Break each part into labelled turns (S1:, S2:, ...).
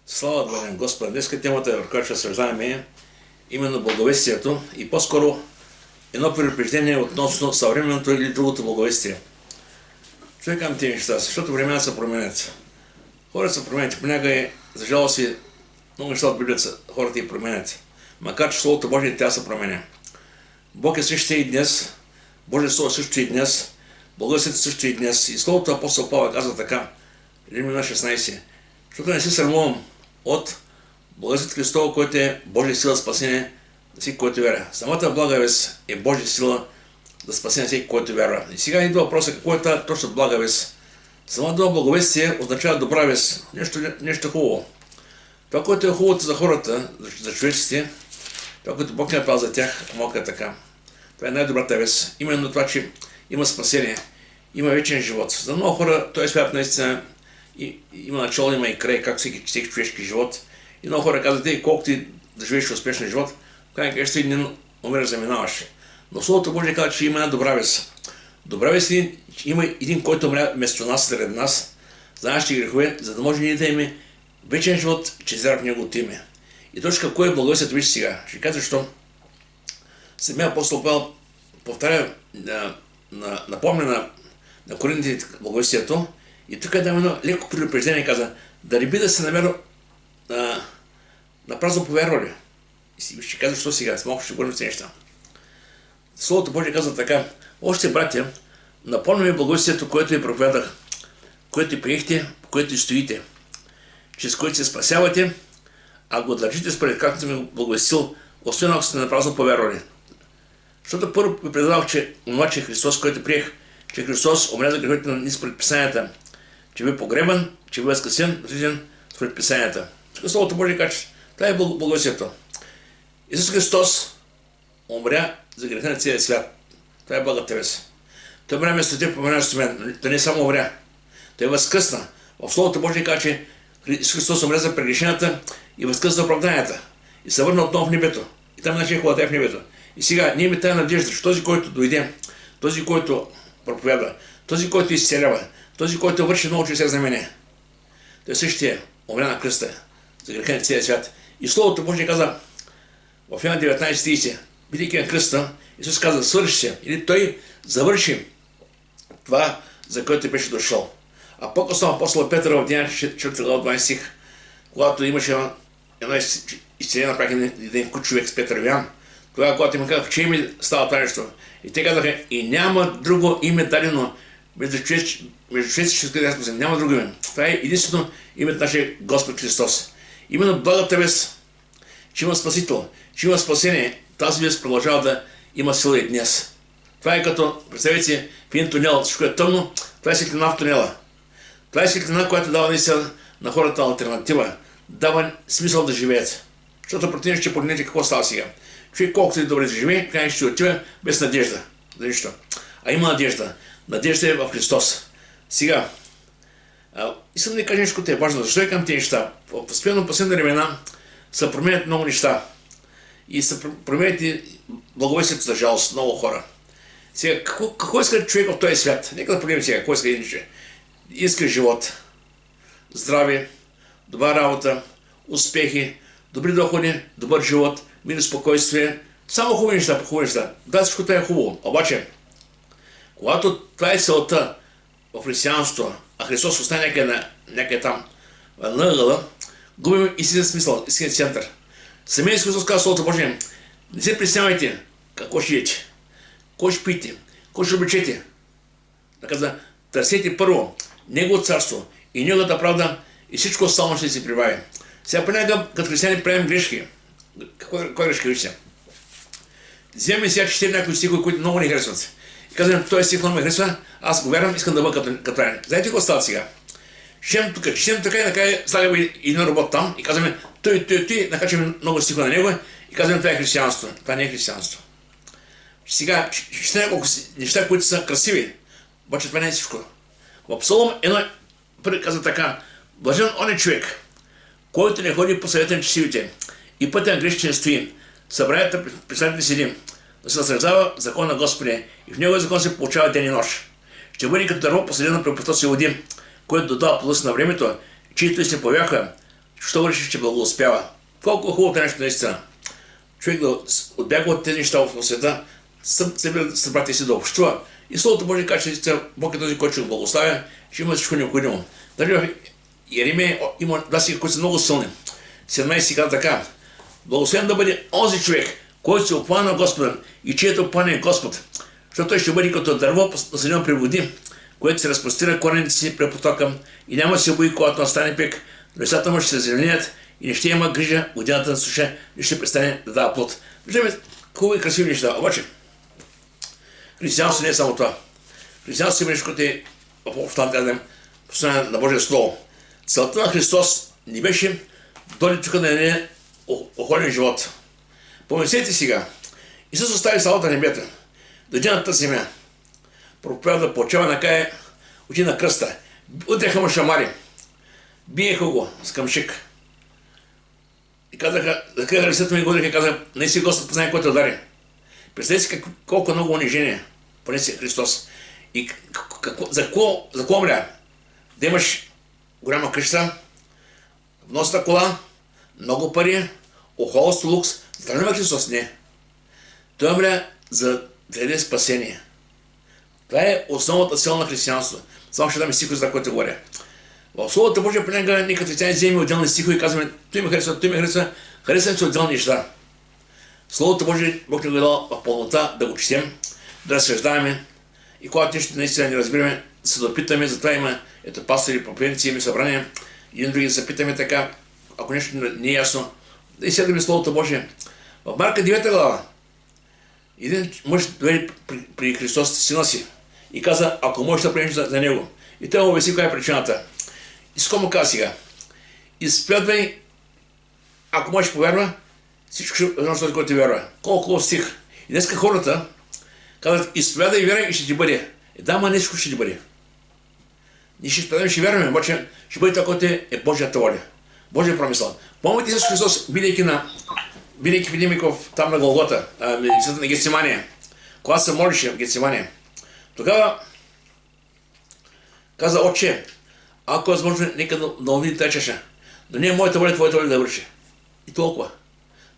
S1: Слава да бъдем Господа. Днеска темата, в която ще съждаваме, е именно благовестието и по-скоро едно предупреждение относно съвременното или другото благовестие. Човек към тези неща, защото времена се променят. Хората се променят. Понякога, за жалост, много неща от Библията хората и променят. Макар че Словото Божие тя се променя. Бог е същия и днес, Божие Слово също и днес, благовестието също и днес. И Словото апостол Павел казва така, Римляна 16, защото не се срамувам от благовестието Христово, което е Божия сила за спасение на всеки, който вярва. Самата благовест е Божия сила да спасение на всеки, който вярва. И сега идва въпроса, какво е тази точно благовест? Самата дума благовестие означава добра вест, нещо хубаво. Това, което е хубавото за хората, за човечите, това, което Бог не е правил за тях, малко е така. Това е най-добрата вест. Именно това, че има спасение, има вечен живот. За много хора този свят наистина има начало, има и край, както всеки човешки живот. И много хора казват, колкото ти да живееш успешен живот, в крайна краща един умреш заминаваш. Но Словото Божие казва, че има една добра вест. Добра вест е, че има един, който умря вместо нас, сред нас, за нашите грехове, за да може ние да имаме вечен живот, че вяра в Неговото име. И точно какво е благовестието, вижте сега. Ще кажа, защо самия апостол Павел повтаря, напомня на коринтите благовестието, и тук е едно леко предупреждение, каза, да не би да се намеря на празно повярвали. И ще кажа, защо сега, с малко ще говорим тези неща. Словото Божие казва така, още братя, напомняме благовестието, което ви проповядах, което приехте, което стоите, чрез което се спасявате, а го държите според както съм ви благовестил, освен ако сте напразно повярвали. Защото първо ви предавах, че това, че Христос, който приех, че Христос умря за греховете на низ според Писанията, че ви погребан, че ви възкресен, отиден според Писанията. Тук Словото Божие казва, това е благовестието. Исус Христос умря за греха на целия свят. Това е благата вест. Той умря вместо теб, помря вместо мен. Той не само умря. Той възкръсна. В Словото Божие казва, че Исус Христос умря за прегрешенията и възкръсна за оправданията. И се върна отново в небето. И там наче хубавата е в небето. И сега ние имаме тази надежда, че този, който дойде, този, който проповядва, този, който изцелява, този, който върши много чрез знамения, той същия умря на кръста за греха на целия свят. И Словото Божие каза в Йоанна 19:30, бидейки на кръста, Исус каза, свърши се, или той завърши това, за което беше дошъл. А по-късно апостол Петър в Деяния 4 глава 20 стих, когато имаше едно изцеление, направиха един куч човек с Петър и Йоан, тогава, когато им казах, че име става това нещо. И те казаха, и няма друго име дадено между човеци, ще да спасем. Няма друго име. Това е единствено името на нашия Господ Христос. Именно благата вест, че има Спасител, че има спасение, тази вест продължава да има сила и днес. Това е като, представете си, в един тунел, всичко е тъмно, това е светлина в тунела. Това е светлина, която дава наистина на хората алтернатива, дава смисъл да живеят. Защото противно ще погледнете какво става сега. Човек колкото и добре да живее, край ще отива без надежда. За нищо. А има надежда. Надежда е в Христос. Сега, искам да ви кажа нещо, което е важно. Защо е към тези неща? В последни времена се променят много неща. И се променят и благовестието за жалост. Много хора. Сега, какво иска човек в този свят? Нека да погледнем сега. Какво иска един човек? Иска живот, здраве, добра работа, успехи, добри доходи, добър живот, мир, спокойствие. Само хубави неща, хубави неща. Да, всичко това е хубаво. Обаче, когато това е целта в християнството, а Христос остане някъде там, на ъгъла, губим истинен смисъл, истинен център. Самият Христос казва Словото Божие, не се притеснявайте какво ще ядете, какво ще пиете, какво ще облечете. Да каза, търсете първо Неговото царство и Неговата правда и всичко останало ще се прибави. Сега понякога, като християни, правим грешки. Кой грешки вижте? Вземем сега, четем някои стихове, които много не харесват. И казваме, този стих много ме харесва, аз го вярвам, искам да бъда като правен. Знаете какво става сега? Четем така и накрая слагаме един робот там и казваме, той, накачваме много стихове на него и казваме, това е християнство. Това не е християнство. Сега, ще няколко неща, които са красиви, обаче това не е всичко. В Псалом едно казва така, блажен он е човек, който не ходи по съвета на честивите и пътя на грешните не стои. Събранията представители седим, да се наслаждава закон на Господи и в Неговия закон се получава ден и нощ. Ще бъде като дърво посредено при потоци води, което додава плъс на времето, чието и се повяха, що върши, че благоуспява. Колко хубаво нещо наистина. Човек да отбягва от тези неща в света, с братя си да общува. И Словото Божие каже, че Бог е този, който ще го благославя, ще има всичко необходимо. Даже в Еремия има даси, които са много силни. 17 казва така: благословен да бъде онзи човек, който се оплана на Господа и чието плане е Господ, защото той ще бъде като дърво насадено при води, което се разпростира корените си при потока и няма да се бои, когато настане пек, листата му ще се зеленеят и не ще има грижа годината на суша и ще престане да дава плод. Виждаме хубави и красиви неща, обаче християнство не е само това. Християнство е нещо, което е в общата послание на Божие Слово. Целта на Христос не беше дойде тук да не охолен живот. Помислете сега, Исус остави салата на небето, дойде на тази земя, проповядва, получава накая, отиде на кръста, утреха му шамари, биеха го с къмшик. И казаха, да къде лицето ми годиха, казаха, не си Господ познай, който удари. Представете си колко много унижение понесе Христос. И за какво умря? Да имаш голяма къща, вносната кола, много пари, охолство, лукс. За да Христос? Не. Той умря за да даде спасение. Това е основната сила на християнство. Само ще дам стихове, за което говоря. В Словото Божие понякога ние като християни вземем отделни стихове и казваме, той ме харесва, харесвам се отделни неща. Словото Божие Бог ни го е дал в пълнота да го четем, да разсъждаваме и когато нещо наистина не разбираме, да се допитаме, затова има ето пастори, проповедници, имаме събрания, един други да се питаме така, ако нещо не е ясно, да изследваме Словото Божие. В Марка 9 глава един мъж доведе при Христос сина си и каза, ако можеш да приемеш за него. И той му обясни коя е причината. И с кому каза сега? Изповядвай, ако можеш повярва, всичко ще едно, защото който ти вярва. Колко хубав стих. И днеска хората казват, изповядай и вярвай и ще ти бъде. Да, ама нещо ще ти бъде. Ние ще изповядаме, ще вярваме, обаче ще бъде това, което е Божията воля. Божия промисъл. Помните Исус Христос, бидейки в Димиков, там на Голгота, на Гецимания, когато се молише в Гецимания, тогава каза, Отче, ако е възможно, нека да увиди тази чаша, но не е моята воля, твоята воля да върши. И толкова.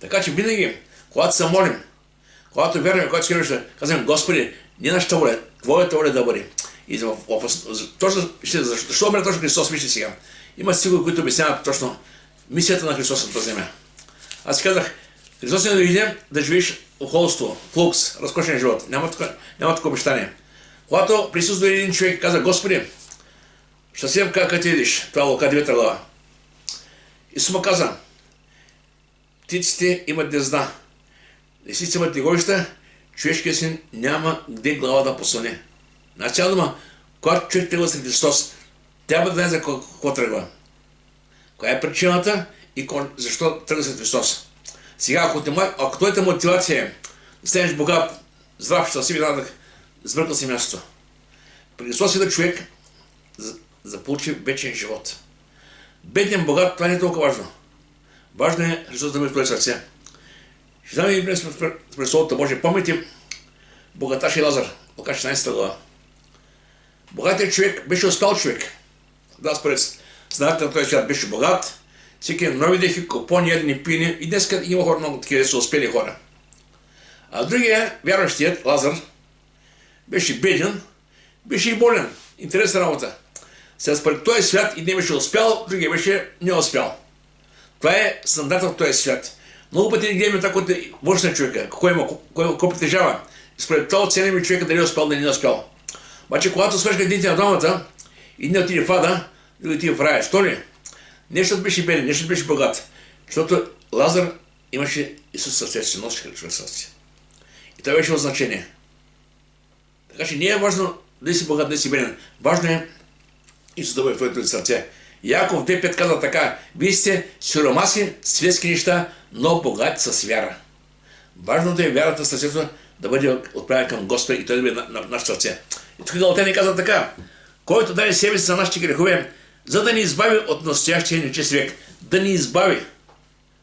S1: Така че винаги, когато се молим, когато вярваме, когато се вярваме, казваме, Господи, не нашата воля, твоята воля да бъде. И защо умре точно Христос, вижте сега. Има стихове, които обясняват точно мисията на Христос на тази земя. Аз си казах, Христос не дойде да живееш охолство, флукс, разкошен живот. Няма такова обещание. Когато при Исус дойде един човек и каза, Господи, съвсем как ти идиш, това е Лука 9 глава. Исус му каза, птиците имат гнезда, лисиците имат леговища, човешкият син няма где глава да посъне. Значи цяла дума, когато човек тръгва с Христос, трябва да знае за какво тръгва. Коя е причината и защо тръгва с Христос. Сега, ако твоята мотивация е да станеш богат, здрав, щастлив и нататък, сбъркал си място. При Христос идва човек за получи вечен живот. Беден богат, това не е толкова важно. Важно е Христос да бъде в твое сърце. Ще дам ви през Словото Божие. Помните богаташ и Лазар, Лука 16 глава. Богатият човек беше успял човек. Да, според знаете на този свят беше богат, всеки нови дехи, купони, ядени, пини. И днес има хора много такива, са успели хора. А другия, вярващият, Лазар, беше беден, беше и болен. Интересна работа. Сега според този свят и не беше успял, другия беше не успял. Това е стандарта в този свят. Много пъти не гледаме така, което външна човека, какво притежава. Според това оценим човека дали е успял, дали не е успял. Обаче, когато свършка едните на двамата, един отиде в ада, другия отиде в рая. Що ли? Нещо беше беден, нещо беше богат. Защото Лазар имаше Исус в сърцето си, носеше човек в сърцето си. И това беше от значение. Така че не е важно дали си богат, дали си беден. Важно е Исус да бъде в твоето сърце. Яков 2.5 каза така, вие сте сиромаси, светски неща, но богати с вяра. Важното е вярата в сърцето да бъде отправена към Господа и той да бъде на наше сърце. И тук Галатяни каза така, който даде себе си за нашите грехове, за да ни избави от настоящия нечист век. Да ни избави.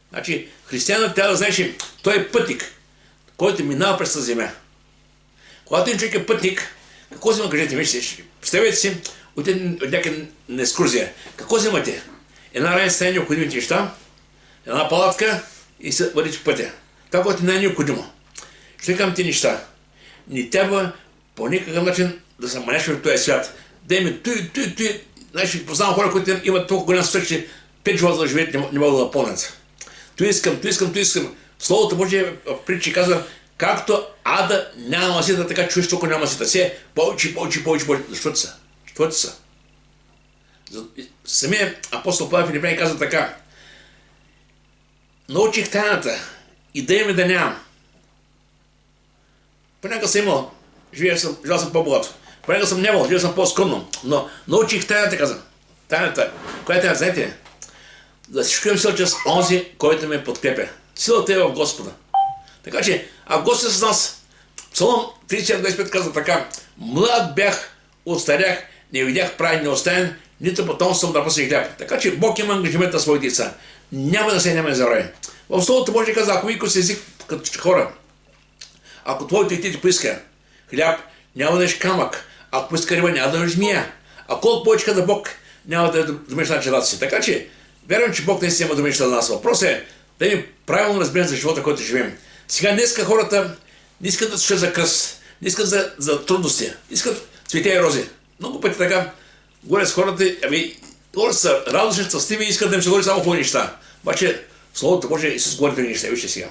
S1: Значи, християнът трябва да знае, че той е пътник, който минава през тази земя. Когато един човек е пътник, какво взима, кажете, вижте, представете си, отидете някъде на екскурзия. Какво взимате? една раница е необходимите неща, една палатка и се вървите в пътя. Това, което не е необходимо. Ще към ти неща. Не трябва по никакъв начин да се манеш в този свят. Да има той. Значи, познавам хора, които имат толкова голям свет, че 5 живота да живеят не могат да напълнят. Той искам. Словото Божие в притчи казва, както ада няма масита, така човечеството няма масита. Все повече. Защото са. Самият апостол Павел Филипяни казва така. Научих тайната и да имам и да нямам. Понякога съм имал, живял съм по-богато. Понякога съм нямал, живял съм по-скромно. Но научих тайната, каза. Тайната. Коя е тайната, знаете ли? Да всичко им сила чрез онзи, който ме подкрепя. Силата е в Господа. Така че, ако Господ е с нас, Псалом 37:25 казва така, млад бях, остарях, не видях правен неоставен, нито потомством да паси хляб. Така че Бог има ангажимент на своите деца. Няма да се няма забрави. В Словото Божие казва, ако викаш език като хора, ако твоите дети ти поиска хляб, няма да еш камък. Ако поиска риба, няма да еш змия. А колко повече каза Бог, няма да домешна челата си. Така че, вярвам, че Бог не си има домешна на нас. Въпрос е да им правилно разберем за живота, който живеем. Сега днеска хората не искат да слушат за кръст, не искат за трудности, искат цвете и рози. Много пъти така говорят с хората, хората са радостни, щастливи и искат да им се говори само хубави неща. Обаче, Словото Божие Исус говори други неща. Вижте сега.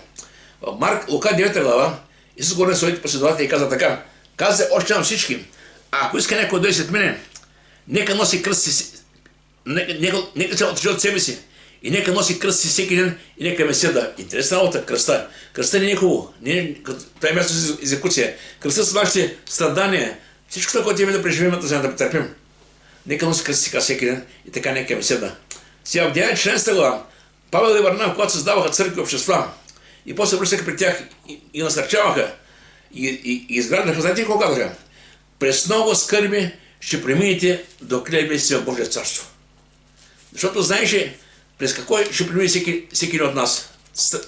S1: В Лука 9 глава, Исус говори на своите последователи и каза така. Каза още на всички, ако иска някой да дойде след мене, нека носи кръст си, нека се отрече от себе си и нека носи кръст си всеки ден и нека ме седа. Интересна работа, кръста. Кръста не е хубаво. Това е място за екзекуция. Кръста са нашите страдания. Всичко това, което имаме да преживеем, да претърпим. Нека носи кръст си всеки ден и така нека ме седа. Сега в Деяния 14 глава, Павел и Варнава, когато създаваха църкви и общества, и после връщаха при тях и насърчаваха, и изграждаха, знаете какво казаха? През много скърби ще преминете до клебниците в Божие царство. Защото знаеше през какво ще премине всеки от нас,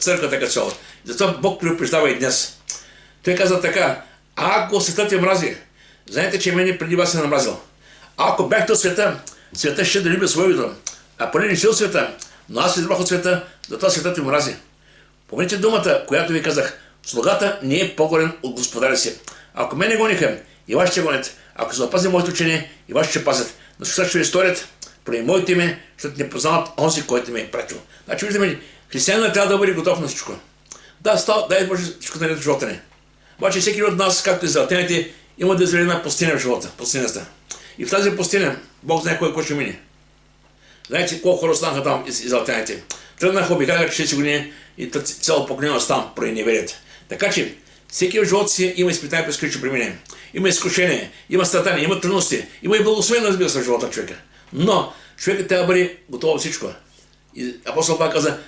S1: църквата като цяло. Затова Бог предупреждава и днес. Той каза така, ако светът те мрази, знаете, че мене преди вас е намразил. Ако бяхте от света, света ще да люби своето, а поне не си от света, но аз избрах от света, затова светът ви мрази. Помните думата, която ви казах, слугата не е по-голен от господаря си. Ако мене гониха, и вас ще гонят. Ако се опази моето учение, и вас ще пазят. Но сега ще ви сторят, преди моето име, защото не познават онзи, който ме е пратил. Значи виждаме, християнина трябва да бъде готов на всичко. Дай Боже всичко да не е в живота ни. Обаче всеки от нас, както и израелтяните, има да израели една пустиня в живота, пустинята. И в тази пустиня Бог знае кой ще мине. Знаете колко хора останаха там израелтяните. Тръгнаха, обикаляха 6 години и цяло поколение остана поради неверието. Така че всеки в живота си има изпитание, през които ще премине. Има изкушение, има страдания, има трудности, има и благословение, разбира се, в живота на човека. Но човекът трябва да бъде готов всичко. И апостол Павел каза,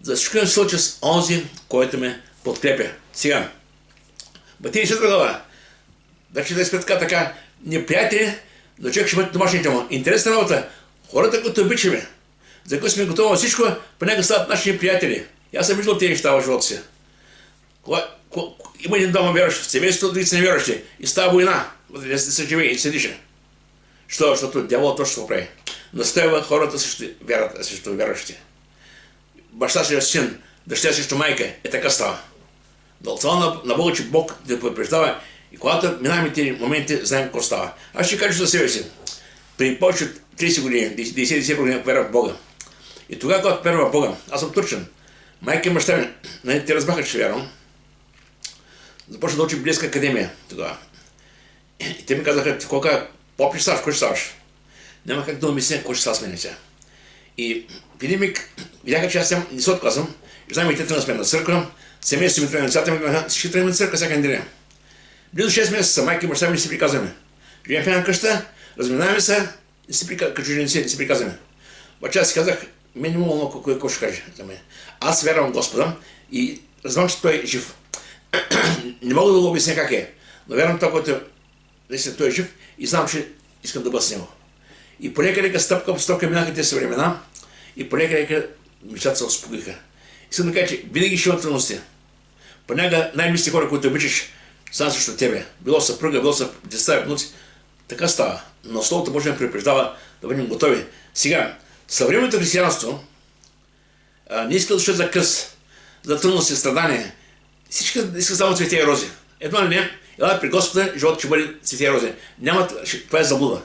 S1: за всичко им случи с онзи, който ме подкрепя. Сега, Бытие 4 глава. Значи да изпред така, неприятели, но човек ще бъде домашните му. Интересна работа. Хората, които обичаме, за които сме готови всичко, понякога стават наши приятели. Аз съм виждал тези неща в живота си. Има един дома вярващ в семейството, други са невярващи. И става война, да се живее и седише. Защото дявол точно го прави. Настоява хората срещу вярата, срещу вярващите. Баща срещу син, дъщеря срещу майка. Така става. Дълцава на Бога, че Бог да предупреждава и когато минаваме тези моменти, знаем какво става. Аз ще кажа за себе си. При повече от 30 години, 90 години вярвах в Бога. И тогава, когато вярвах в Бога, аз съм турчен. Майка и баща ми, те разбраха, че вярвам. Започна да учи в Библейска академия тогава. И те ми казаха, какво ще ставаш, какво ще ставаш? Няма как да обясня, какво ще става с мен сега. И в един миг видяха, че аз не се отказвам. И знам и те тръгна сме на църква. Семейството ми тръгна, децата ми, всички тръгнем на църква всяка неделя. Близо 6 месеца майка и баща ми не си приказваме. Живеем в една къща, разминаваме се, като чужденци не си приказваме. Обаче аз си казах, мен не мога много какво ще каже за мен. Аз вярвам в Господа и разбрам, че Той е жив. Не мога да го обясня как е, но вярвам това, което наистина Той е жив и знам, че искам да бъда с Него. И полека стъпка по стъпка минаха тези времена и полека мечтата се успокоиха. Искам да кажа, че винаги ще има трудности. Понякога най-мисли хора, които обичаш, са срещу тебе. Било съпруга, било са деца, внуци. Така става. Но Словото Божие ме предупреждава да бъдем готови. Сега, Съвременното християнство не иска да слушат за кръст, за трудности, страдания. Всички искат само цвете и рози. Едно ли не, ела при Господа, животът ще бъде цвете и рози. Това е заблуда.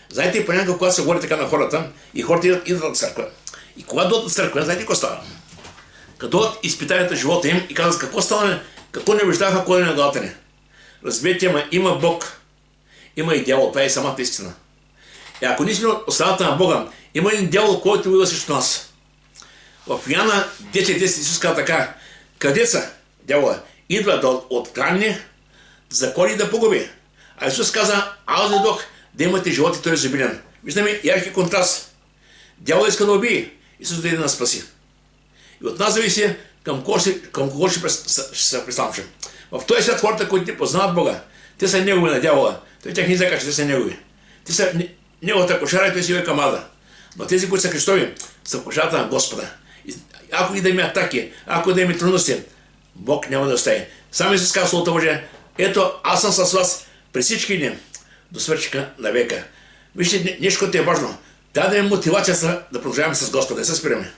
S1: Знаете, понякога, когато се говори така на хората, и хората идват от църква. И когато дойдат от църква, знаете какво става? Като дойдат изпитанията в живота им и казват какво става, какво не обещаха, кой не нагадателя. Разберете, има Бог, има и дявол, това е самата истина. И ако ние сме от страната на Бога, има един дявол, който воюва срещу нас. В Йоанна 10:10 Исус казва така: къде са дявола? Идва да открадне, да заколи и да погуби. А Исус каза: аз дойдох да имате живот и той е изобилен. Виждаме ярки контраст. Дявол иска да убие, Исус дойде да нас спаси. И от нас зависи към кого ще се представим. В този свят хората, които не познават Бога, те са негови на дявола. Той тях не иска, че те са негови. Те са неговата кошара и той си е камада. Но тези, които са Христови, са в кошарата на Господа. И ако и да има атаки, ако да има трудности, Бог няма да остави. Сам Исус казва Словото Божие: ето, аз съм с вас през всички дни до свършика на века. Вижте, нещо, което е важно. Да е мотивацията да продължаваме с Господа, не се спираме.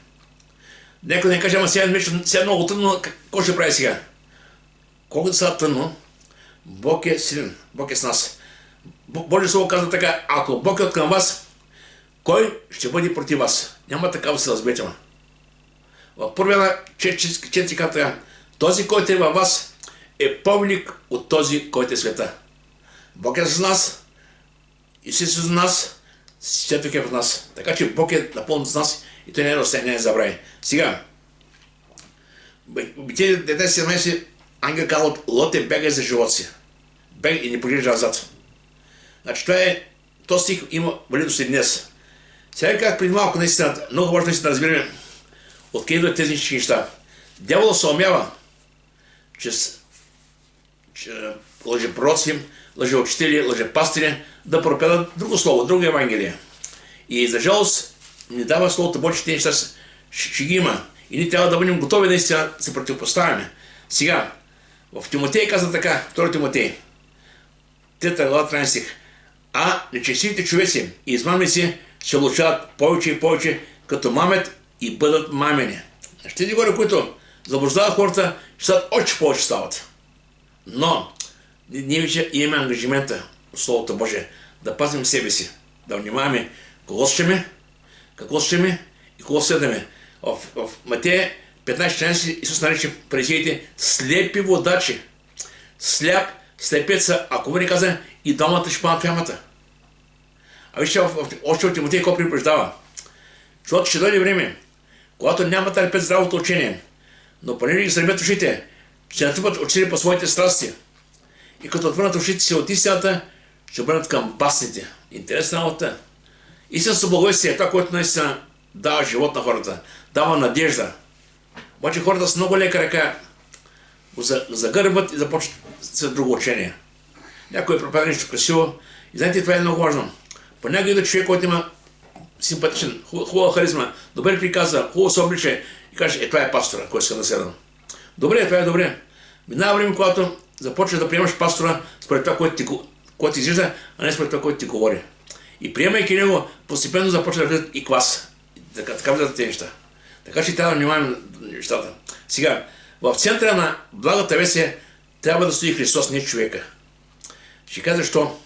S1: Некой не каже: ама сега много трудно, какво ще прави сега? Колкото са трудно, Бог е силен, Бог е с нас. Божие Слово казва така: ако Бог е от към вас, кой ще бъде против вас? Няма такава сила, разберете ме. В първия 4 казва така: този, който е във вас, е повелик от този, който е света. Бог е с нас, Исус е с нас, Светът е в нас. Така че Бог е напълно с нас и той не е расте, не е забрави. Сега, Битие 17 ангел казва: Лоте, бегай за живота си. Бегай и не поглеждай назад. Значи това е, този стих има валидност и днес. Сега как преди малко наистина, много важно да разбираме откъде идват тези неща. Дявол се умява чрез лъжепророци, лъжеучители, лъжепастири да проповядат друго слово, друго Евангелие. И за жалост ни дава Словото Божие, че тези неща ще ги има. И ние трябва да бъдем готови наистина да се противопоставяме. Сега, в Тимотей каза така, 2 Тимотей, 3 глава 13 стих: а нечестивите човеци и измамници се облучават повече и повече, като мамят и бъдат мамени. Тези хора, които заблуждават хората, ще стават още повече стават. Но ние вече имаме ангажимента от Словото Божие да пазим себе си, да внимаваме кого слушаме, какво слушаме и кого следваме. В Матея 15:14 Исус нарича фарисеите слепи водачи. Сляп, слепеца, ако ви не каза, и двамата ще паднат в ямата. А вижте, още от Тимотей какво предупреждава. Защото ще дойде време, когато няма да търпят здравото учение, но понеже ги сърбят ушите, ще натрупат очите по своите страсти. И като отвърнат ушите си от истината, ще обърнат към басните. Интересна работа. Истинското благовестие е това, което наистина дава живот на хората, дава надежда. Обаче хората с много лека ръка го загърбват и започват с друго учение. Някой проповяда нещо красиво. И знаете, това е много важно. Понякога идва човек, който има симпатичен, хубава харизма, добре приказва, хубаво се облича и каже: това е пастора, който иска да седа. Добре, това е добре. Минава време, когато започваш да приемаш пастора според това, което ти изжижда, а не според това, което ти говори. И приемайки него, постепенно започва да влизат и клас. Така влизат тези неща. Така че трябва да внимаваме на нещата. Сега, в центъра на благата вест трябва да стои Христос, не човека. Ще кажа защо.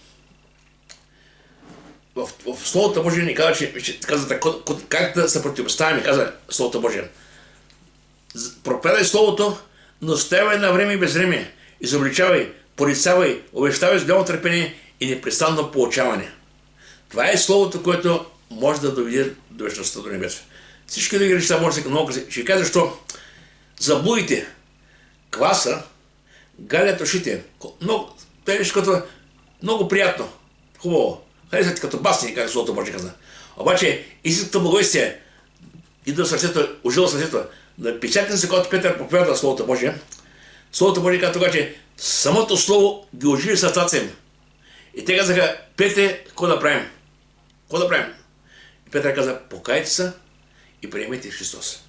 S1: В Словото Божие ни казва, че как да се противопоставяме, каза Словото Божие. Проповядай Словото, но оставяй на време и безвреме. Изобличавай, порицавай, обещавай с голямо търпение и непрестанно получаване. Това е Словото, което може да доведе до вечността, до небето. Всички други неща може да се много красиво. Ще кажа защо. Заблудите, кваса, галят ушите. Много, това е нещо като много приятно, хубаво. Харесват като басни, как Словото Божие каза. Обаче истинското благовестие идва в сърцето, ужило сърцето. На печатен се, когато Петър проповядва Словото Божие, Словото Божие каза тогава, че самото Слово ги оживи сърцата им. И те казаха: Петре, какво да правим? Какво да правим? И Петър каза: покайте се и приемете Христос.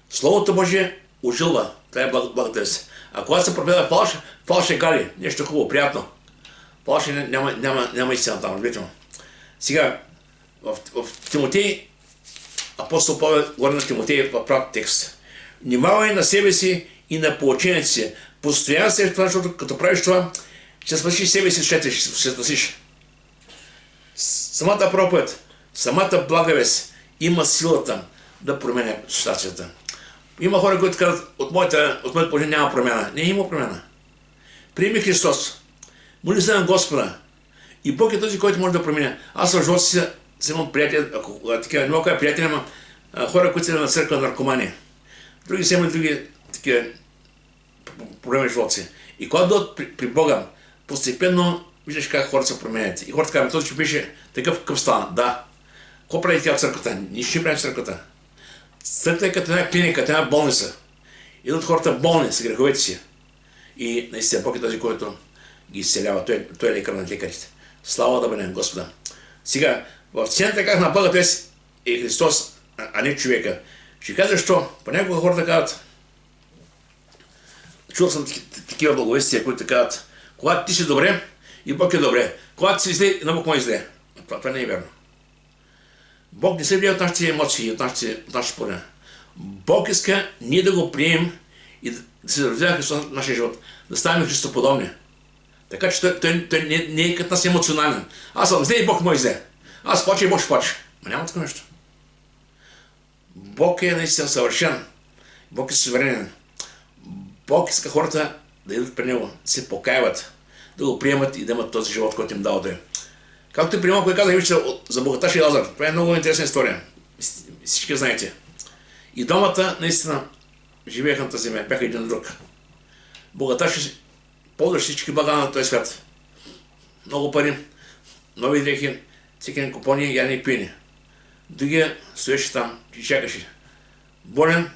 S1: Словото Божие ожилва. Това е благата вест. А когато се проповядва фалш е гали. Нещо хубаво, приятно. Фалш няма истина там, разбирате. Сега, в Тимотей апостол Павел говори на Тимотей в прав текст. Внимавай на себе си и на поучението си. Постоянно се това, защото като правиш това, ще спасиш себе си, ще спасиш. Самата проповед, самата благовест има силата да променя ситуацията. Има хора, които казват, от моето положение няма промяна. Не има промяна. Приеми Христос. Моли се на Господа. И Бог е този, който може да променя. Аз в живота си имам приятели, не мога да приятели, ама хора, които са на църква наркомания. Други са имали други такива проблеми в живота си. И когато дойдат при Бога, постепенно виждаш как хората се променят. И хората казват, този, че пише такъв къв стана. Да. Какво прави тя в църквата? Нищо не прави в църквата. Църквата е като една клиника, като една болница. Идват хората болни с греховете си. И наистина Бог е този, който ги изцелява. Той е лекар на лекарите. Слава да бъде на Господа. Сега, в центъра как на Бога е Христос, а не човека. Ще кажа защо. Понякога хората казват, чул съм такива благовестия, които казват, когато ти си добре, и Бог е добре. Когато си зле, на Бог му е зле. Това не е верно. Бог не се влияе от нашите емоции, от нашите спорения. Бог иска ние да го приемем и да се развива Христос в нашия живот. Да ставаме Христоподобни. Така че той не е като нас емоционален. Аз съм зле и Бог му е зле. Аз плача и Бог ще плаче. Но няма такова нещо. Бог е наистина съвършен. Бог е суверенен. Бог иска хората да идват при Него, да се покаяват, да го приемат и да имат този живот, който им дава Той. Както и при малко казах за богаташ и Лазар. Това е много интересна история. Всички знаете. И двамата наистина живееха на тази земя, бяха един друг. Богаташ ползваш всички блага на този свят. Много пари, нови дрехи, всеки купони, яни и пиени. Другия стоеше там и чакаше. Болен,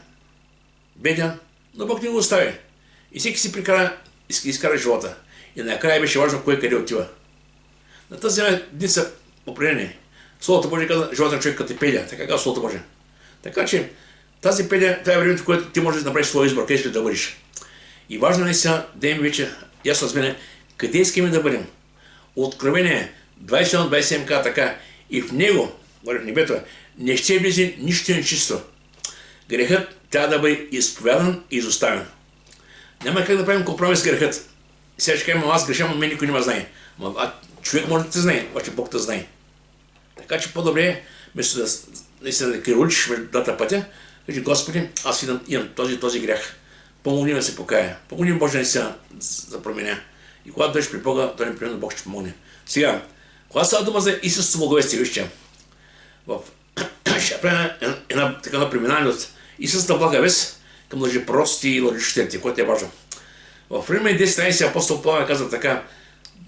S1: беден, но Бог не го остави. И всеки си изкара живота. И накрая беше важно кой къде отива. На тази земя дни са определени. Словото Божие каза, живота на човек като пеля. Така казва Словото Божие. Така че тази пеля, това е времето, в което ти можеш да направиш своя избор, къде ще да бъдеш. И важно е сега да им вече ясно с мене, къде искаме да бъдем. Откровение 21-27 каза така. И в него, в небето, не ще влезе нищо нечисто. Грехът трябва да бъде изповядан и изоставен. Няма как да правим компромис с грехът. Сега ще кажем, аз греша, но мен никой не ме знае. Човек може да те знае, обаче Бог те знае. Така че по-добре е, вместо да крилучиш между двата пътя, кажи, Господи, аз имам този грях. Помогни да се покая. Помогни Боже наистина да променя. И когато дойдеш при Бога, той непременно Бог ще помогне. Сега, когато става дума за истинското благовестие, вижте, ще правя една преминание от истинската благовест към лъжепрости и лъжещите, което е важно. В Римляни 10:13 апостол Павел казва така,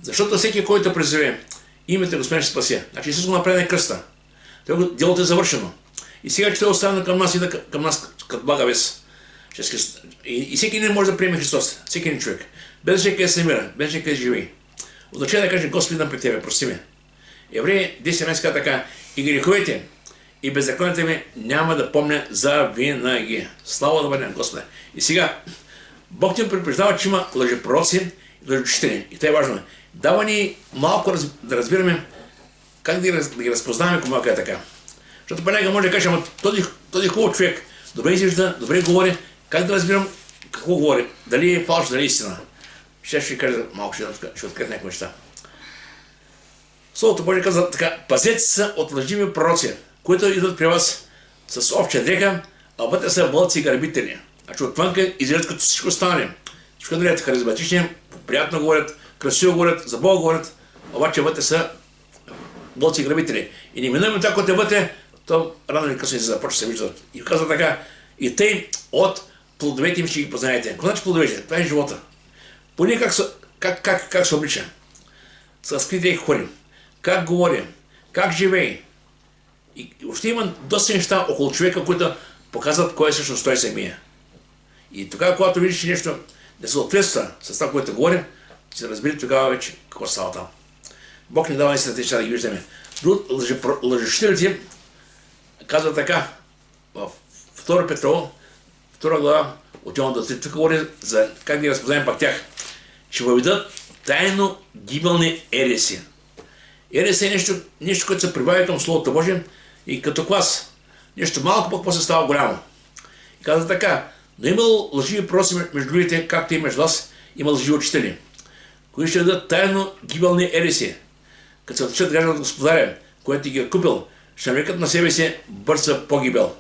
S1: защото всеки, който призове името Господин ще спаси. Значи Исус го направи на кръста. Делото е завършено. И сега, че той е оставено към нас и към нас като благовест. И всеки не може да приеме Христос. Всеки един човек. Без човек се намира, без човек живее. Означава да каже, Господи, дам при Тебе, прости ме. Евреи 10:17 казва така, и греховете, и беззаконията ми няма да помня за винаги. Слава да бъде на Господа. И сега, Бог ти предупреждава, че има лъжепророци и лъжеучители. И това е важно. Дава ни малко да разбираме как да ги разпознаваме, ако малко е така. Защото понякога може да кажем, ама този хубав човек, добре изглежда, добре говори, как да разбирам какво говори, дали е фалш, дали е истина. Ще кажа малко, ще открия някои неща. Словото Божие казва така, пазете се от лъживи пророци, които идват при вас с овча дреха, а вътре са вълци и грабители. Значи отвънка изглеждат като всичко останали. Всичко да са харизматични, приятно говорят, красиво говорят, за Бога говорят, обаче вътре са вълци и грабители. И неминуемо това, което е вътре, то рано или късно се започва да се виждат. И казва така, и тъй от плодовете им ще ги познаете. Какво значи плодовете? Това е живота. Поне как се облича. С скрити хори. Как говори. Как живее. И още има доста неща около човека, които показват кой е всъщност той самия. И тогава, когато видиш нещо не съответства с това, което говори, ще разбери тогава вече какво става там. Бог ни дава наистина тези неща да ги виждаме. Лъжещителите казва така в 2 Петрово, 2 глава, от 1 до 3, тук говори за как да разпознаем пак тях. Ще въведат тайно гибелни ереси. Ерес е нещо, което се прибавя към Словото Божие и като клас. Нещо малко, пък после става голямо. И каза така, но имало лъживи пророци между другите, както и между вас, има лъживи учители, които ще дадат тайно гибелни ереси, като се отличат граждан от Господаря, който ги е купил, ще нарекат на себе си бърза погибел.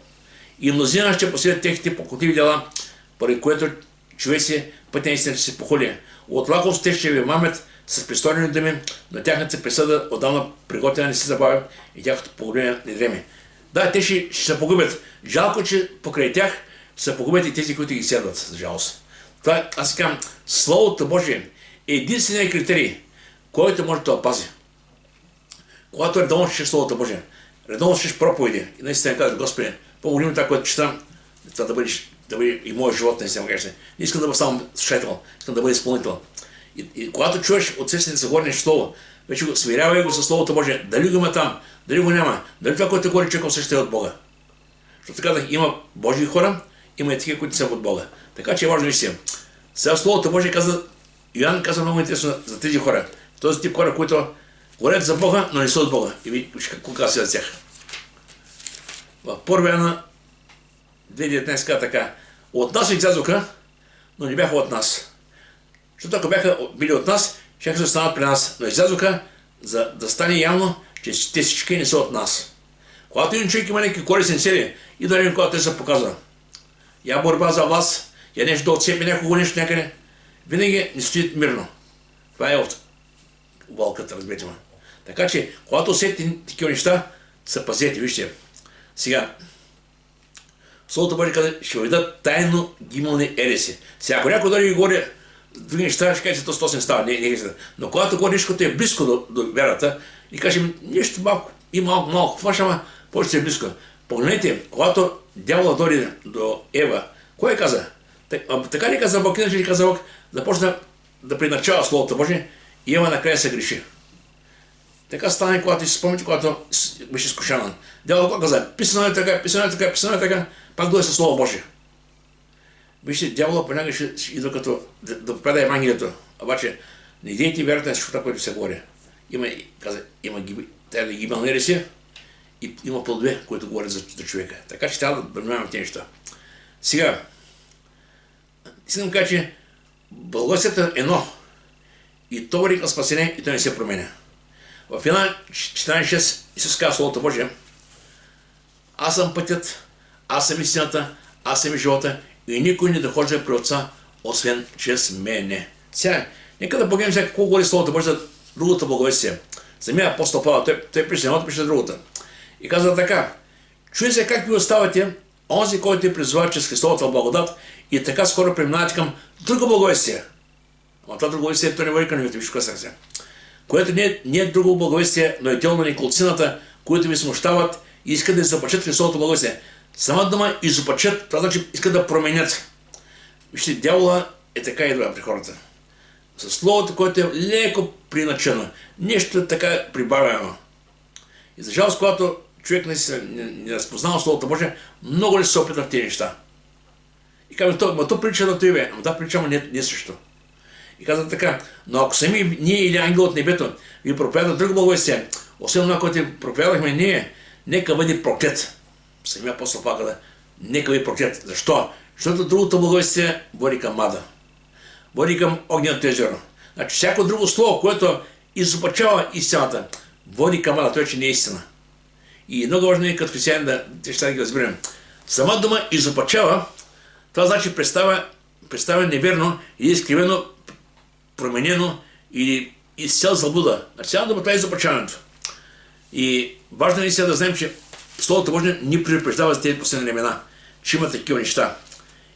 S1: И мнозина ще последят техните покотиви дела, поради което човеци пътя истина ще се похули. От лакост те ще ви мамят с пристойни думи, но тяхната присъда отдавна приготвена не се забавя и тяхното погубение не дреме. Да, те ще се погубят. Жалко, че покрай тях се погубят и тези, които ги следват, за жалост. Това, аз казвам, Словото Божие е единственият критерий, който може да опази. Когато редовно четеш Словото Божие, редовно четеш проповеди и наистина казваш, Господи, помогни ми това, което четам, това да бъде и моят живот, наистина кажеш. Не искам да бъда само слушател, искам да бъда изпълнител. И когато чуеш от сестите за говори нещо слово, вече го смирявай го със Словото Божие. Дали го има там, дали го няма, дали това, което говори човек, също е от Бога. Защото казах, има Божии хора, има и такива, които са от Бога. Така че е важно вижте. Сега Словото Божие каза, Йоан каза много интересно за тези хора. Този тип хора, които говорят за Бога, но не са от Бога. И ви какво казва за тях. В Първа Йоанна 2019 каза така, от нас излязоха, но не бяха от нас. Защото ако бяха били от нас, ще се останат при нас. Но излязоха, за да стане явно, че те всички не са от нас. Когато един човек има някакви корисни цели, и да видим когато те се показва. Я борба за власт, я нещо да отцепи някого нещо някъде, винаги не стоят мирно. Това е от вълката, разберете ме. Така че, когато усетите такива неща, се пазете, вижте. Сега, Словото Божие каза, ще въведат тайно гимални ереси. Сега, ако някой дори ги говори други неща, ще кажете, то не става. Но когато говори нещо, което е близко до вярата, и кажем нещо малко, и малко, това ще ама повече е близко. Погледнете, когато дявола дойде до Ева, кой каза? Така ли каза Бог, иначе ли каза Бог, започна да приначава Словото Божие и Ева накрая се греши. Така стане, когато си спомните, когато беше изкушаван. Дявол каза, писано е така, писано е така, писано е така, пак дойде със Слово Божие. Вижте, дявола понякога ще идва като да попада Евангелието. Обаче, не дейте вярата на всичко това, което се говори. Има гибелни ереси и има плодове, които говорят за човека. Така че трябва да внимаваме в тези неща. Сега, искам да кажа, че благовестието е едно. И то върви към спасение и то не се променя. В Йоанна 14:6 Исус казва Словото Божие, аз съм пътят, аз съм истината, аз съм и живота и никой не дохожда при Отца, освен чрез мене. Сега, нека да погледнем сега какво говори Словото Божие за другото благовестие. Самия апостол Павел, той пише едното, пише другото. И казва така, чуй се как ви оставате, онзи, който е призвава чрез Христовата благодат и така скоро преминавате към друго благовестие. Но това друго благовестие, то не върви към него, виж какво сега. Което не е друго благовестие, но е дело на неколцината, които ви смущават и искат да изопачат Христовото благовестие. Сама дума изопачат, това значи искат да променят. Вижте, дявола е така идва при хората. Със словото, което е леко приначено, нещо така прибавено. И за жалост, когато човек не разпознава Словото Божие, много ли се опитва в тези неща. И казваме, то прилича на това, ама да прилича, ама не също. И казват така, но ако сами ние или ангел от небето ви проповядат друго благовестие, освен това, което ви проповядахме ние, нека бъде проклет. Самия апостол Павел каза, нека бъде проклет. Защо? Защото другото благовестие води към ада. Води към огненото езеро. Значи всяко друго слово, което изопачава истината, води към ада, това че не е истина. И много важно е като християни да ги разберем. Сама дума изопачава, това значи представя неверно или изкривено, променено или изцял заблуда. Значи цялата дума това е изопачаването. И важно е сега да знаем, че Словото Божие ни предупреждава за тези последни времена, че има такива неща.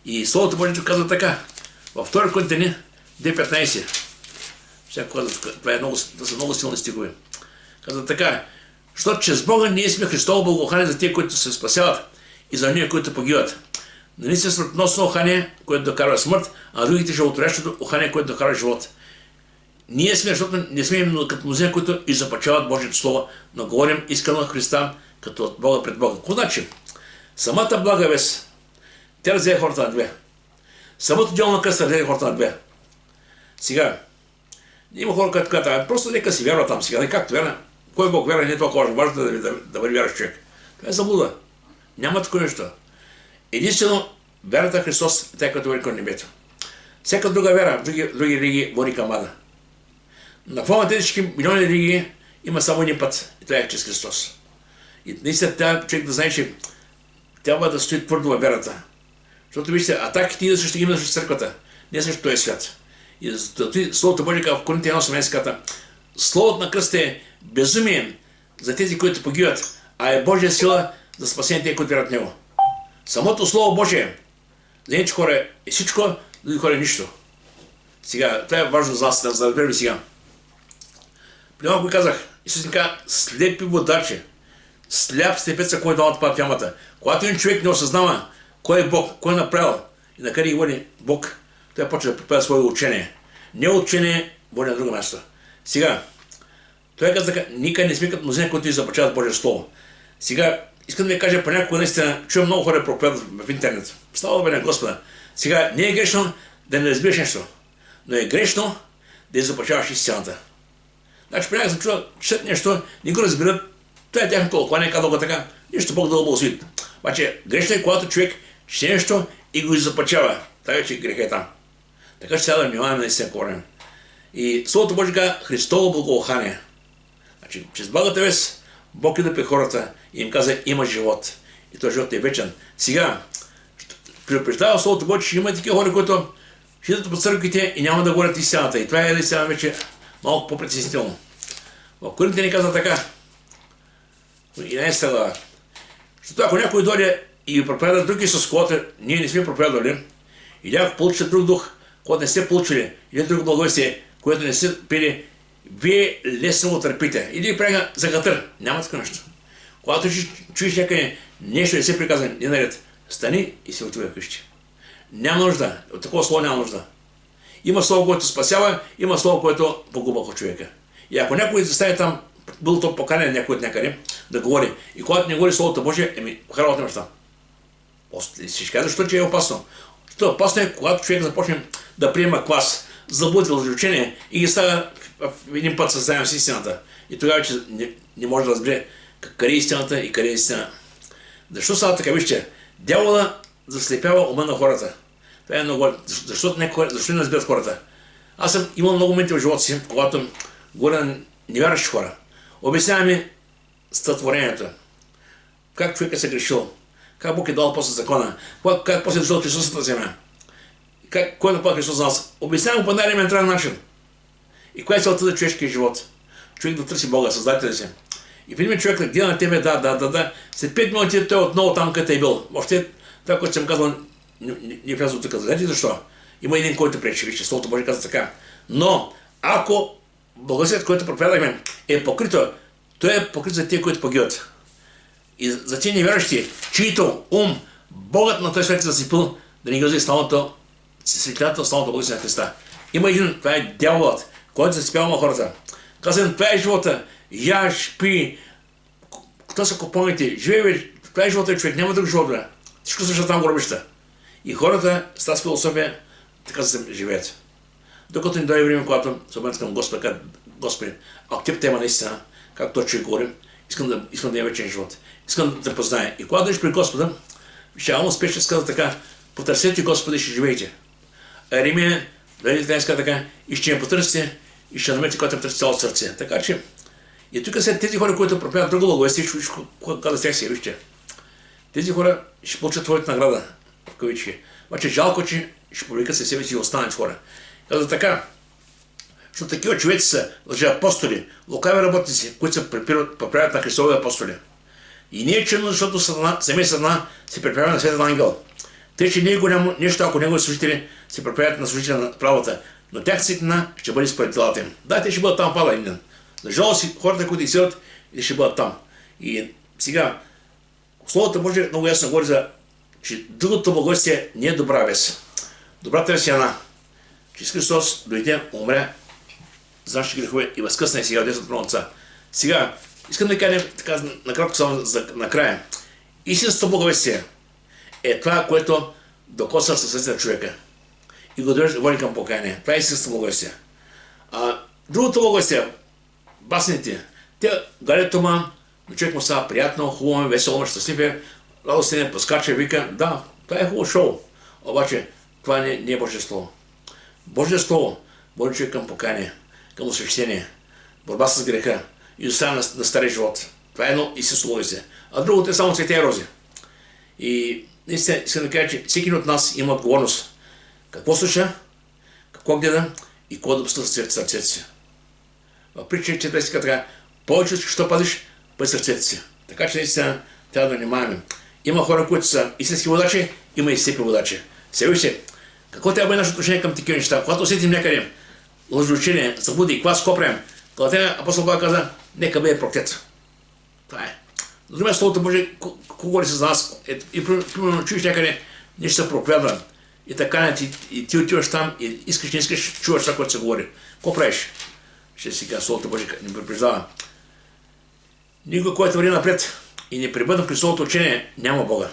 S1: И Словото Божие казва така, във 2 Коринтяни 2:15. Това са много силни стихове. Казва така, защото чрез Бога ние сме Христово благоухание за тези, които се спасяват и за ние, които погиват. Нали се смъртносно ухание, което докарва смърт, а другите животворящото ухание, което докарва живот. Ние сме, защото не сме именно като мнозина, които изопачават Божието Слово, но говорим искрено Христа, като от Бога пред Бога. Какво значи? Самата блага вест, тя разделя хората на две. Самото дело на кръста разделя хората на две. Сега, има хора, които казват, просто нека си вярва там сега, както вярва. Кой Бог вярва, не е толкова важно да бъде вярващ човек. Това е заблуда. Няма такова нещо. Единствено, вярата в Христос е тя, като води към небето. Всяка друга вяра, други религии води към ада. На фона на тези всички милиони религии има само един път. И това е чрез Христос. И наистина трябва човек да знае, че трябва да стои твърдо във вярата. Защото вижте, атаките идват срещу именно срещу църквата, не срещу този свят. И затова Словото Божие в Коринтия 1:18 казва: Словото на кръста е безумие за тези, които погиват, а е Божия сила за спасение тези, които вярват в Него. Самото Слово Божие за някои хора е всичко, за други хора е нищо. Сега, това е важно за нас, да разберем сега. При малко казах, Исус ни каза: слепи водачи, сляп слепеца, кой дава отпад в ямата. Когато един човек не осъзнава кой е Бог, кой е направил и на къде ги води Бог, той почва да препада свое учение. Не учение води на друго място. Сега, той каза така: никъде не сме като мнозина, които започват Божие Слово. Сега, искам да ви кажа, понякога наистина чуем много хора проповядват в интернет. Слава Богу на Господа. Сега, не е грешно да не разбираш нещо, но е грешно да започваш истината. Значи, понякога съм чувал, четат нещо, не го разбират, това е тяхното тълкование, казва го така, нищо Бог да го благослови. Обаче, грешно е, когато човек чете нещо и го запачава. Така че греха е там. Така че трябва да внимаваме наистина говорим. И Словото Божие казва Христово благоухание. Значи, чрез благата вест Бог иде при хората и им каза: има живот. И този живот е вечен. Сега, предупреждава Словото Божие, че има такива хора, които ще идат по църквите и няма да говорят истината. И това е наистина вече малко по-притеснително. В Коринтия ни казва така: 11 глава. Защото ако някой дойде и ви проповяда друг Исус, когато ние не сме проповядвали, или ако получите друг дух, когато не сте получили, или друго благовестие, което не сте пили, вие лесно го търпите. Или правя за катър. Няма такова нещо. Когато чуеш някъде нещо не се приказва, не наред, стани и се отивай вкъщи. Няма нужда. От такова слово няма нужда. Има слово, което спасява, има слово, което погубва човека. И ако някой застане там, бил то поканен някой от някъде да говори, и когато не говори Словото Божие, харалата неща. Си ще кажа, защото е опасно. Защото опасно е, когато човек започне да приема клас, заблуди лъжеучение и ги става в един път съзнаем с истината. И тогава вече не може да разбере къде е истината и къде е истина. Защо става така? Вижте, дявола заслепява ума на хората. Това е много. Защо не разбират хората? Аз съм имал много моменти в живота си, когато говоря на невярващи хора. Обясняваме сътворението. Как човекът се грешил. Как Бог е дал после закона. Как после е дошъл Христос на земя. Кой е направил Христос за нас. Обяснявам по най-елементарен начин. И коя е целта за човешкия живот? Човек да търси Бога, създателя си. И видим човек да гледа на тебе, да. След 5 минути той отново там, където е бил. Въобще това, което съм казал, не влязо тук. Знаете защо? Има един, който пречи. Вижте, Словото Божие казва така. Но ако благословението, което проповядахме, е покрито, той е покрит за тези, които погиват. И за тези невярващи, чието ум Богът на този свет е засипил, да ни гръзи светлината, славното благословение на Христа. Има един, това е дяволът, който засипява на хората. Казвам, това е живота. Яш, пи, кто са купоните, живее, това е живота, човек, няма друг живот, бе. Всичко също там гробища. И хората с тази философия така се живеят. Докато ни дойде време, когато се обърнат към Господа, казват: Господи, ако теб тема наистина, както той човек говори, искам да има вечен живот. Искам да позная. И когато дойдеш при Господа, ще успешно казва така: потърсете Господа и ще живеете. Римия, дойде казва така: и ще ме потърсите и ще намерите, когато ме търсите цялото сърце. Така че, и тук след тези хора, които проповядват друго благовестие, когато казва с тях си, вижте, тези хора ще получат твоята награда, в кавички. Обаче жалко, че ще повлекат със себе си и останат хора. Казва така: защото такива човеци са лъжеапостоли, лукави работници, които се преправят на Христови апостоли. И не е чудно, защото самия Сатана се преправя на светен ангел. Тъй, че не е голямо нещо, ако негови служители се преправят на служителя на правата, но тях светлина ще бъде според делата им. Да, те ще бъдат там пада един ден. За жалост хората, които изсират, и ще бъдат там. И сега, Словото Божие много ясно говори че другото благовестие не е добра вест. Добрата вест е една, че Христос дойде, умря за нашите грехове и възкъсна сега от десното на Отца. Сега, искам да кажа така накратко само накрая. Истинското благовестие е това, което докосва със на човека и го води към покаяние. Това е истинското благовестие. Другото благовестие, басните, те галят ума, но човек му става приятно, хубаво, весело, щастлив, радостен, поскача, вика, да, това е хубаво шоу, обаче това не е Божие Слово. Божие Слово води човек към покаяние, към освещение, борба с греха и остана на стария живот. Това е едно истинско слово. А другото е само цветя и рози. И наистина искам да кажа, че всеки от нас има отговорност. Какво слуша, какво гледа и какво да пуска в сърцето си. В притча 4 така, повече що пазиш, пъй сърцето си. Така че наистина трябва да внимаваме. Има хора, които са истински водачи, има и слепи водачи. Сега вижте, какво трябва да бъде нашето отношение към такива неща? Когато усетим някъде лъжеучение, заблуди, квас, копрем, когато апостол Павел каза, нека бъде проклет. Това е. За друга Словото Божие, кого ли са за нас? И примерно чуеш някъде нещо се проповядва. И така и ти отиваш там и искаш, не искаш, чуваш това, което се говори. Какво правиш? Ще си кажа, Словото Божие ни предупреждава. Никой, който върви напред и не пребъдва в Христовото учение, няма Бога.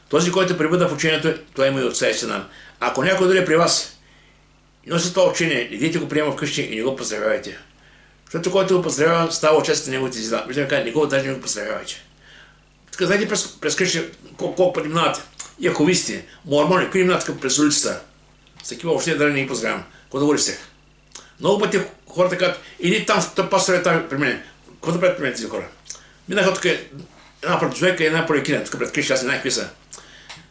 S1: Този, който пребъдва в учението, той има и Отца и Сина. Ако някой дойде при вас и носи това учение, идете го приема вкъщи и не го поздравявайте. Защото който го поздравява, става участие на неговите зида. Виждаме как, никога даже не го поздравявайте. Така, знаете през къщи колко пъти минавате? Яховисти, мормони, кои минават през улицата. С такива въобще да не ги поздравявам. Какво да говори с тях? Много пъти хората казват, иди там, пастор е там при мен. Какво да правят при мен тези хора? Минаха тук една противека и една проекина, тук пред къщи, аз не знам какви са.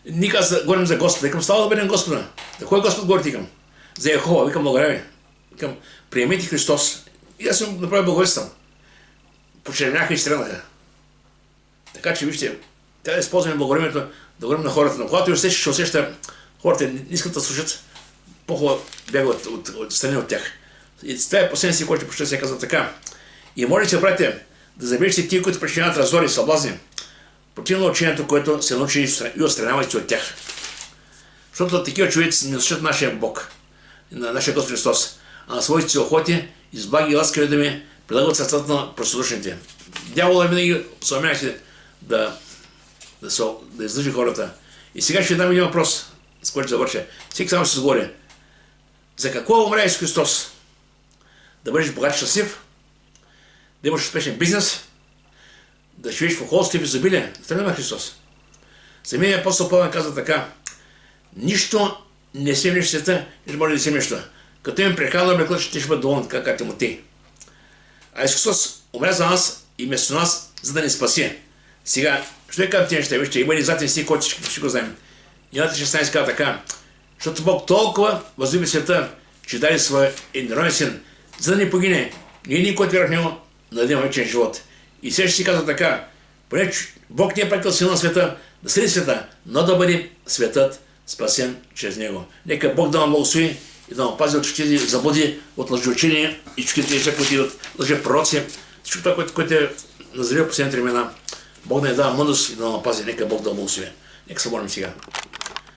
S1: Ние говорим за Господа, викам, става да бъдем Господа. За кой Господ говори, викам? За Йехова, викам, благодаря ви. Викам, приемете Христос. И аз съм направил благовестен. Почервяха и стрелнаха. Така че вижте, трябва да използваме благовремието, да говорим на хората. Но когато ще усеща, хората не искат да слушат, по-хубаво бягат от страни от тях. И това е последния си, който почти се казва така. И може да се правите да забележите тия, които причиняват раздори и съблазни, противно учението, което се научи и отстранявайте от тях. Защото такива човеци не слушат нашия Бог, на нашия Господ Христос, а на своите си охоти и с благи и ласкави думи предлагат сърцата на простодушните. Дяволът винаги се умяше да излъжи хората. И сега ще дам един въпрос, с който завърша. Всеки само ще се говори. За какво умря Исус Христос? Да бъдеш богат, щастлив, да имаш успешен бизнес, да живееш в удоволствие и в изобилие. Това няма Христос. Самият апостол Павел казва така: нищо не семнеш в света, не може да семнеш това. Като им прехрана облекла, ще бъде доволен, така както Тимотей. А Исус Христос умря за нас и вместо нас, за да ни спаси. Сега, що е казвам тези неща? Вижте, има ли заден стих, който ще го знаем. Йоанна 16 казва така: защото Бог толкова възлюби света, че даде своя единороден син, за да не погине ние никой вяра в него, да дадем вечен живот. И сега ще си казва така: поне Бог не е пратил сина на света да съди света, но да бъде светът спасен чрез него. Нека Бог да ме благослови и да ме пази от чуждите заблуди, от лъжеучения и чуждите неща, които идват лъжепророци. Всичко това, което е назрело в последните времена. Бог да ни дава мъдрост и да ме пази. Нека Бог да ме благослови. Нека се молим сега.